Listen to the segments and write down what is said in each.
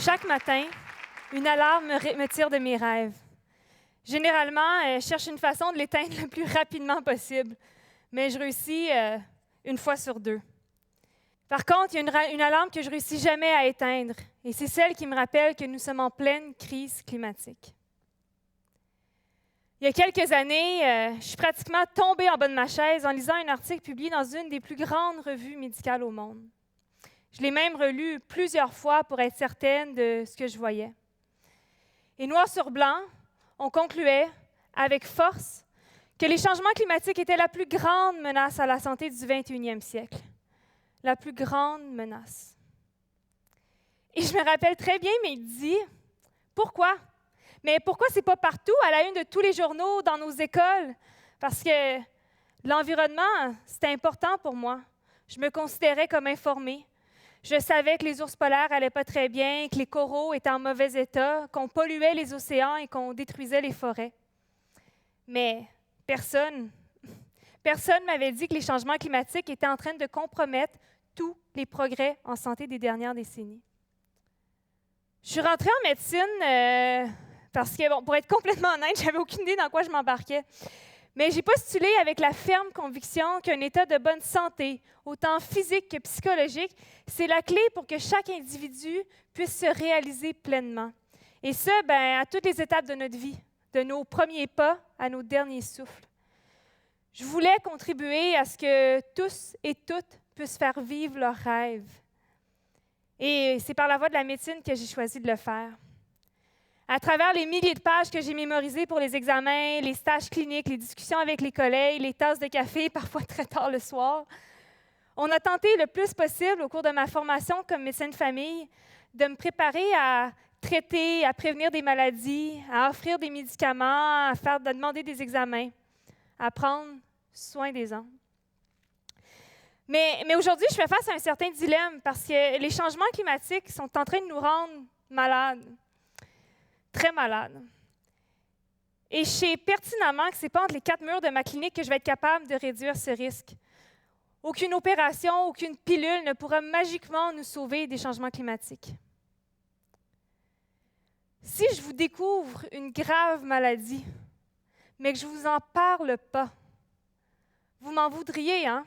Chaque matin, une alarme me tire de mes rêves. Généralement, je cherche une façon de l'éteindre le plus rapidement possible, mais je réussis une fois sur deux. Par contre, il y a une alarme que je ne réussis jamais à éteindre, et c'est celle qui me rappelle que nous sommes en pleine crise climatique. Il y a quelques années, je suis pratiquement tombée en bas de ma chaise en lisant un article publié dans une des plus grandes revues médicales au monde. Je l'ai même relu plusieurs fois pour être certaine de ce que je voyais. Et noir sur blanc, on concluait avec force que les changements climatiques étaient la plus grande menace à la santé du 21e siècle. La plus grande menace. Et je me rappelle très bien m'être dit, pourquoi? Mais pourquoi c'est pas partout, à la une de tous les journaux, dans nos écoles? Parce que l'environnement, c'était important pour moi. Je me considérais comme informée. Je savais que les ours polaires n'allaient pas très bien, que les coraux étaient en mauvais état, qu'on polluait les océans et qu'on détruisait les forêts. Mais personne ne m'avait dit que les changements climatiques étaient en train de compromettre tous les progrès en santé des dernières décennies. Je suis rentrée en médecine parce que, pour être complètement honnête, je n'avais aucune idée dans quoi je m'embarquais. Mais j'ai postulé avec la ferme conviction qu'un état de bonne santé, autant physique que psychologique, c'est la clé pour que chaque individu puisse se réaliser pleinement. Et ça, à toutes les étapes de notre vie, de nos premiers pas à nos derniers souffles. Je voulais contribuer à ce que tous et toutes puissent faire vivre leurs rêves. Et c'est par la voie de la médecine que j'ai choisi de le faire. À travers les milliers de pages que j'ai mémorisées pour les examens, les stages cliniques, les discussions avec les collègues, les tasses de café, parfois très tard le soir, on a tenté le plus possible au cours de ma formation comme médecin de famille de me préparer à traiter, à prévenir des maladies, à offrir des médicaments, à demander des examens, à prendre soin des gens. Mais aujourd'hui, je fais face à un certain dilemme parce que les changements climatiques sont en train de nous rendre malades. Très malade. Et je sais pertinemment que ce n'est pas entre les quatre murs de ma clinique que je vais être capable de réduire ce risque. Aucune opération, aucune pilule ne pourra magiquement nous sauver des changements climatiques. Si je vous découvre une grave maladie, mais que je ne vous en parle pas, vous m'en voudriez, hein?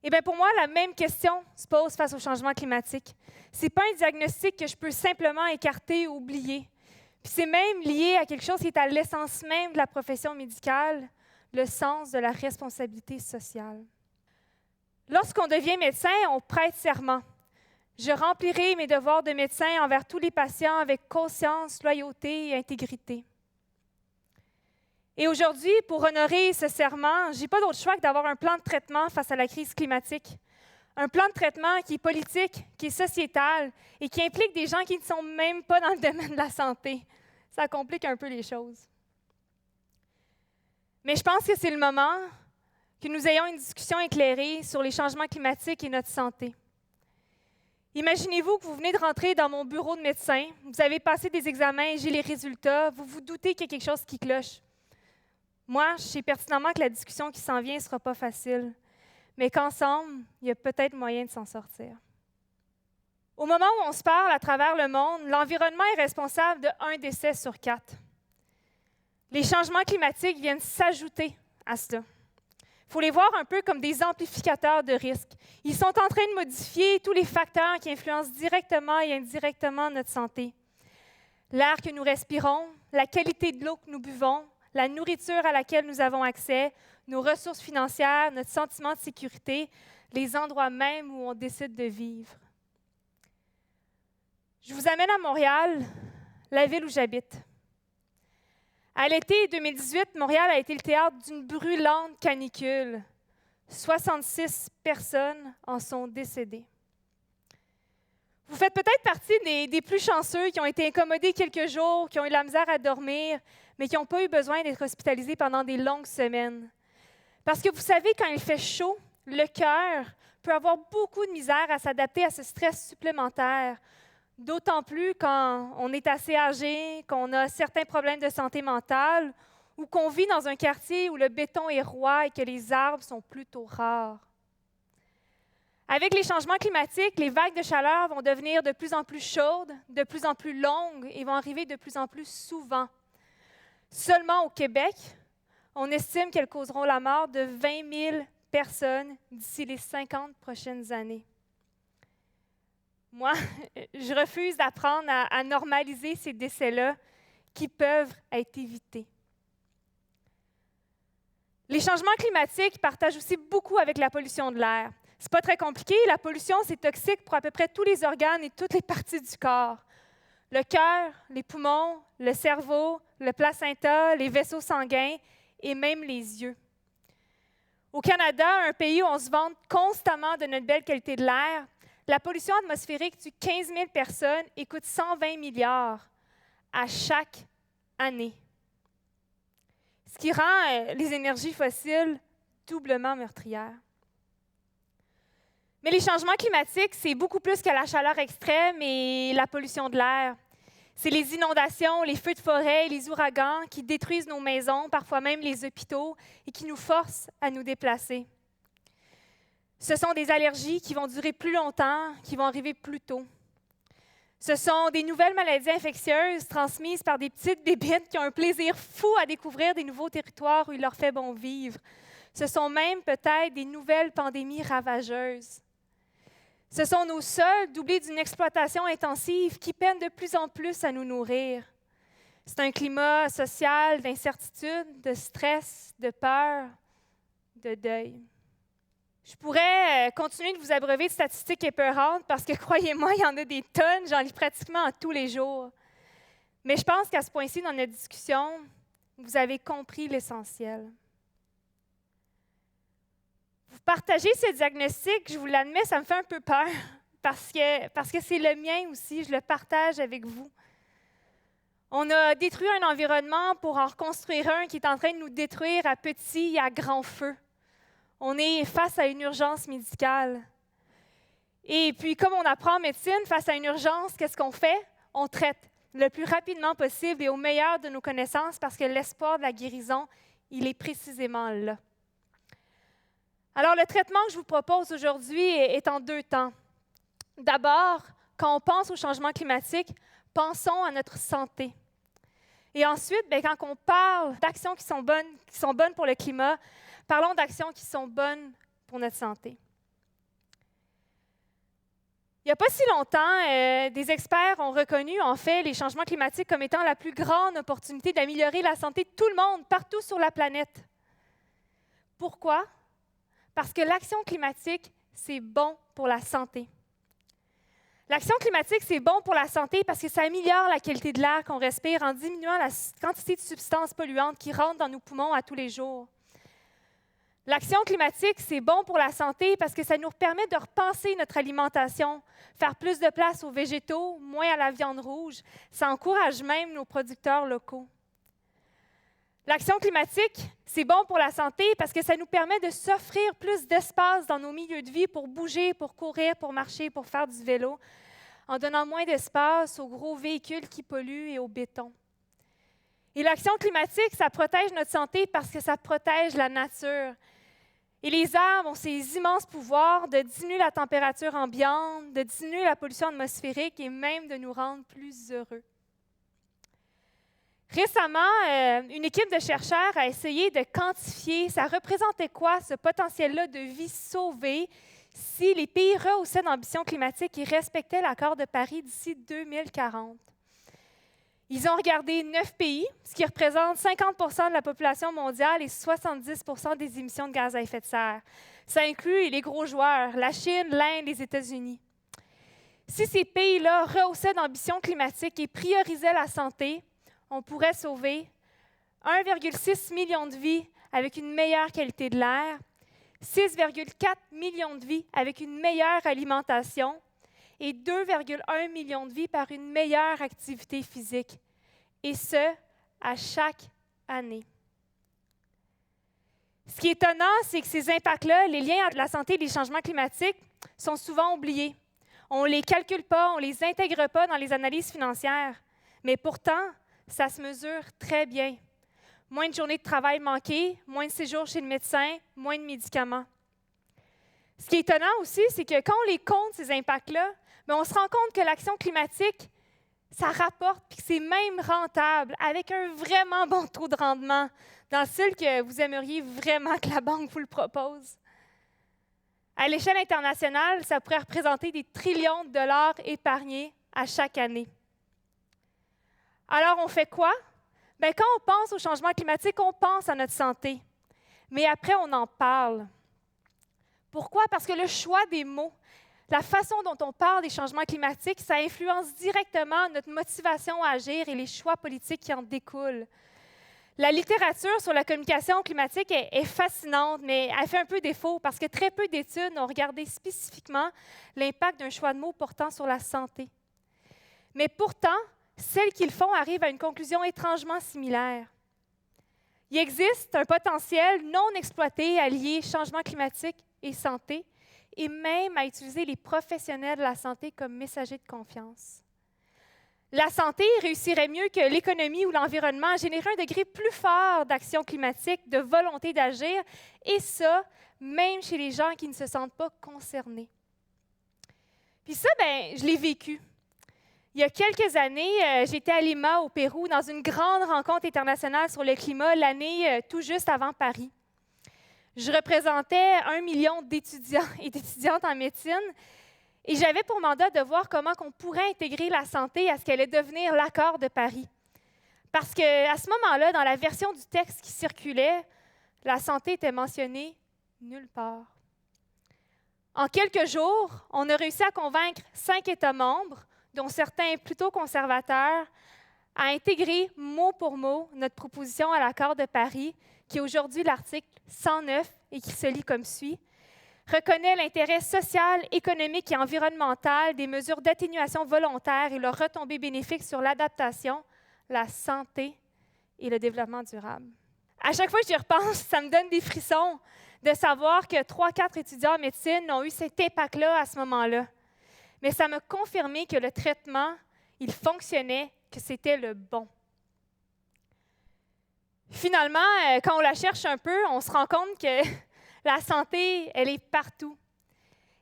Eh bien, pour moi, la même question se pose face au changement climatique. Ce n'est pas un diagnostic que je peux simplement écarter ou oublier. Puis c'est même lié à quelque chose qui est à l'essence même de la profession médicale, le sens de la responsabilité sociale. Lorsqu'on devient médecin, on prête serment. Je remplirai mes devoirs de médecin envers tous les patients avec conscience, loyauté et intégrité. Et aujourd'hui, pour honorer ce serment, je n'ai pas d'autre choix que d'avoir un plan de traitement face à la crise climatique. Un plan de traitement qui est politique, qui est sociétal et qui implique des gens qui ne sont même pas dans le domaine de la santé. Ça complique un peu les choses. Mais je pense que c'est le moment que nous ayons une discussion éclairée sur les changements climatiques et notre santé. Imaginez-vous que vous venez de rentrer dans mon bureau de médecin, vous avez passé des examens, j'ai les résultats, vous vous doutez qu'il y a quelque chose qui cloche. Moi, je sais pertinemment que la discussion qui s'en vient ne sera pas facile, mais qu'ensemble, il y a peut-être moyen de s'en sortir. Au moment où on se parle à travers le monde, l'environnement est responsable de 1 décès sur 4. Les changements climatiques viennent s'ajouter à cela. Il faut les voir un peu comme des amplificateurs de risque. Ils sont en train de modifier tous les facteurs qui influencent directement et indirectement notre santé. L'air que nous respirons, la qualité de l'eau que nous buvons, la nourriture à laquelle nous avons accès, nos ressources financières, notre sentiment de sécurité, les endroits même où on décide de vivre. Je vous amène à Montréal, la ville où j'habite. À l'été 2018, Montréal a été le théâtre d'une brûlante canicule. 66 personnes en sont décédées. Vous faites peut-être partie des plus chanceux qui ont été incommodés quelques jours, qui ont eu la misère à dormir, mais qui n'ont pas eu besoin d'être hospitalisés pendant des longues semaines. Parce que vous savez, quand il fait chaud, le cœur peut avoir beaucoup de misère à s'adapter à ce stress supplémentaire, d'autant plus quand on est assez âgé, qu'on a certains problèmes de santé mentale ou qu'on vit dans un quartier où le béton est roi et que les arbres sont plutôt rares. Avec les changements climatiques, les vagues de chaleur vont devenir de plus en plus chaudes, de plus en plus longues et vont arriver de plus en plus souvent. Seulement au Québec, on estime qu'elles causeront la mort de 20 000 personnes d'ici les 50 prochaines années. Moi, je refuse d'apprendre à normaliser ces décès-là qui peuvent être évités. Les changements climatiques partagent aussi beaucoup avec la pollution de l'air. C'est pas très compliqué. La pollution, c'est toxique pour à peu près tous les organes et toutes les parties du corps. Le cœur, les poumons, le cerveau, le placenta, les vaisseaux sanguins et même les yeux. Au Canada, un pays où on se vante constamment de notre belle qualité de l'air, la pollution atmosphérique tue 15 000 personnes et coûte 120 milliards à chaque année. Ce qui rend les énergies fossiles doublement meurtrières. Mais les changements climatiques, c'est beaucoup plus que la chaleur extrême et la pollution de l'air. C'est les inondations, les feux de forêt, les ouragans qui détruisent nos maisons, parfois même les hôpitaux, et qui nous forcent à nous déplacer. Ce sont des allergies qui vont durer plus longtemps, qui vont arriver plus tôt. Ce sont des nouvelles maladies infectieuses transmises par des petites bébites qui ont un plaisir fou à découvrir des nouveaux territoires où il leur fait bon vivre. Ce sont même peut-être des nouvelles pandémies ravageuses. Ce sont nos sols doublés d'une exploitation intensive qui peinent de plus en plus à nous nourrir. C'est un climat social d'incertitude, de stress, de peur, de deuil. Je pourrais continuer de vous abreuver de statistiques épeurantes parce que, croyez-moi, il y en a des tonnes, j'en lis pratiquement tous les jours. Mais je pense qu'à ce point-ci, dans notre discussion, vous avez compris l'essentiel. Vous partagez ce diagnostic, je vous l'admets, ça me fait un peu peur parce que c'est le mien aussi, je le partage avec vous. On a détruit un environnement pour en reconstruire un qui est en train de nous détruire à petit et à grand feu. On est face à une urgence médicale. Et puis, comme on apprend en médecine, face à une urgence, qu'est-ce qu'on fait? On traite le plus rapidement possible et au meilleur de nos connaissances parce que l'espoir de la guérison, il est précisément là. Alors, le traitement que je vous propose aujourd'hui est en deux temps. D'abord, quand on pense au changement climatique, pensons à notre santé. Et ensuite, quand on parle d'actions qui sont bonnes pour le climat, parlons d'actions qui sont bonnes pour notre santé. Il n'y a pas si longtemps, des experts ont reconnu, en fait, les changements climatiques comme étant la plus grande opportunité d'améliorer la santé de tout le monde, partout sur la planète. Pourquoi? Parce que l'action climatique, c'est bon pour la santé. L'action climatique, c'est bon pour la santé parce que ça améliore la qualité de l'air qu'on respire en diminuant la quantité de substances polluantes qui rentrent dans nos poumons à tous les jours. L'action climatique, c'est bon pour la santé parce que ça nous permet de repenser notre alimentation, faire plus de place aux végétaux, moins à la viande rouge. Ça encourage même nos producteurs locaux. L'action climatique, c'est bon pour la santé parce que ça nous permet de s'offrir plus d'espace dans nos milieux de vie pour bouger, pour courir, pour marcher, pour faire du vélo, en donnant moins d'espace aux gros véhicules qui polluent et au béton. Et l'action climatique, ça protège notre santé parce que ça protège la nature. Et les arbres ont ces immenses pouvoirs de diminuer la température ambiante, de diminuer la pollution atmosphérique et même de nous rendre plus heureux. Récemment, une équipe de chercheurs a essayé de quantifier ça représentait quoi ce potentiel-là de vie sauvée si les pays rehaussaient d'ambition climatique et respectaient l'accord de Paris d'ici 2040. Ils ont regardé 9 pays, ce qui représente 50 de la population mondiale et 70 des émissions de gaz à effet de serre. Ça inclut les gros joueurs, la Chine, l'Inde, les États-Unis. Si ces pays-là rehaussaient d'ambition climatique et priorisaient la santé, on pourrait sauver 1,6 million de vies avec une meilleure qualité de l'air, 6,4 millions de vies avec une meilleure alimentation et 2,1 millions de vies par une meilleure activité physique. Et ce, à chaque année. Ce qui est étonnant, c'est que ces impacts-là, les liens entre la santé et les changements climatiques, sont souvent oubliés. On ne les calcule pas, on ne les intègre pas dans les analyses financières. Mais pourtant, ça se mesure très bien. Moins de journées de travail manquées, moins de séjours chez le médecin, moins de médicaments. Ce qui est étonnant aussi, c'est que quand on les compte, ces impacts-là, bien, on se rend compte que l'action climatique, ça rapporte, puis que c'est même rentable, avec un vraiment bon taux de rendement, dans le style que vous aimeriez vraiment que la banque vous le propose. À l'échelle internationale, ça pourrait représenter des trillions de dollars épargnés à chaque année. Alors, on fait quoi? Bien, quand on pense au changement climatique, on pense à notre santé. Mais après, on en parle. Pourquoi? Parce que le choix des mots, la façon dont on parle des changements climatiques, ça influence directement notre motivation à agir et les choix politiques qui en découlent. La littérature sur la communication climatique est fascinante, mais elle fait un peu défaut parce que très peu d'études ont regardé spécifiquement l'impact d'un choix de mots portant sur la santé. Mais pourtant, celles qui le font arrivent à une conclusion étrangement similaire. Il existe un potentiel non exploité à lier changement climatique et santé, et même à utiliser les professionnels de la santé comme messagers de confiance. La santé réussirait mieux que l'économie ou l'environnement à générer un degré plus fort d'action climatique, de volonté d'agir, et ça, même chez les gens qui ne se sentent pas concernés. Puis ça, bien, je l'ai vécu. Il y a quelques années, j'étais à Lima, au Pérou, dans une grande rencontre internationale sur le climat, l'année tout juste avant Paris. Je représentais 1 million d'étudiants et d'étudiantes en médecine et j'avais pour mandat de voir comment on pourrait intégrer la santé à ce qu'elle allait devenir l'accord de Paris. Parce qu'à ce moment-là, dans la version du texte qui circulait, la santé était mentionnée nulle part. En quelques jours, on a réussi à convaincre 5 États membres, dont certains plutôt conservateurs, à intégrer mot pour mot notre proposition à l'accord de Paris, qui est aujourd'hui l'article 109 et qui se lit comme suit. Reconnaît l'intérêt social, économique et environnemental des mesures d'atténuation volontaire et leurs retombées bénéfiques sur l'adaptation, la santé et le développement durable. À chaque fois que j'y repense, ça me donne des frissons de savoir que 3-4 étudiants en médecine ont eu cet impact-là à ce moment-là. Mais ça m'a confirmé que le traitement, il fonctionnait, que c'était le bon. Finalement, quand on la cherche un peu, on se rend compte que la santé, elle est partout.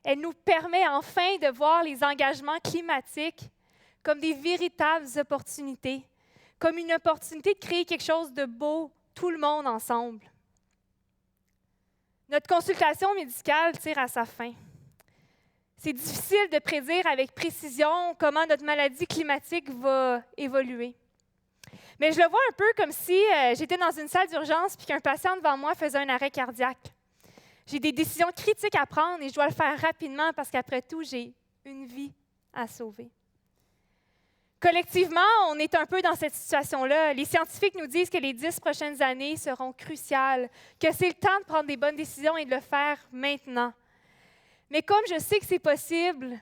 Elle nous permet enfin de voir les engagements climatiques comme des véritables opportunités, comme une opportunité de créer quelque chose de beau, tout le monde ensemble. Notre consultation médicale tire à sa fin. C'est difficile de prédire avec précision comment notre maladie climatique va évoluer. Mais je le vois un peu comme si j'étais dans une salle d'urgence et qu'un patient devant moi faisait un arrêt cardiaque. J'ai des décisions critiques à prendre et je dois le faire rapidement parce qu'après tout, j'ai une vie à sauver. Collectivement, on est un peu dans cette situation-là. Les scientifiques nous disent que les 10 prochaines années seront cruciales, que c'est le temps de prendre des bonnes décisions et de le faire maintenant. Mais comme je sais que c'est possible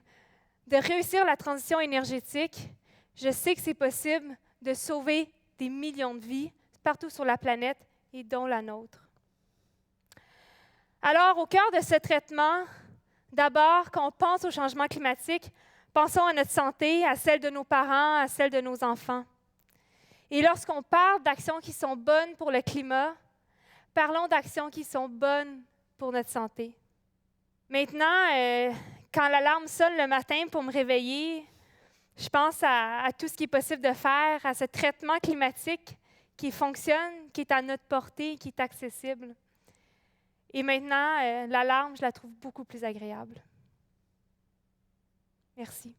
de réussir la transition énergétique, je sais que c'est possible de sauver des millions de vies partout sur la planète et dont la nôtre. Alors, au cœur de ce traitement, d'abord, quand on pense au changement climatique, pensons à notre santé, à celle de nos parents, à celle de nos enfants. Et lorsqu'on parle d'actions qui sont bonnes pour le climat, parlons d'actions qui sont bonnes pour notre santé. Maintenant, quand l'alarme sonne le matin pour me réveiller, je pense à tout ce qui est possible de faire, à ce traitement climatique qui fonctionne, qui est à notre portée, qui est accessible. Et maintenant, l'alarme, je la trouve beaucoup plus agréable. Merci.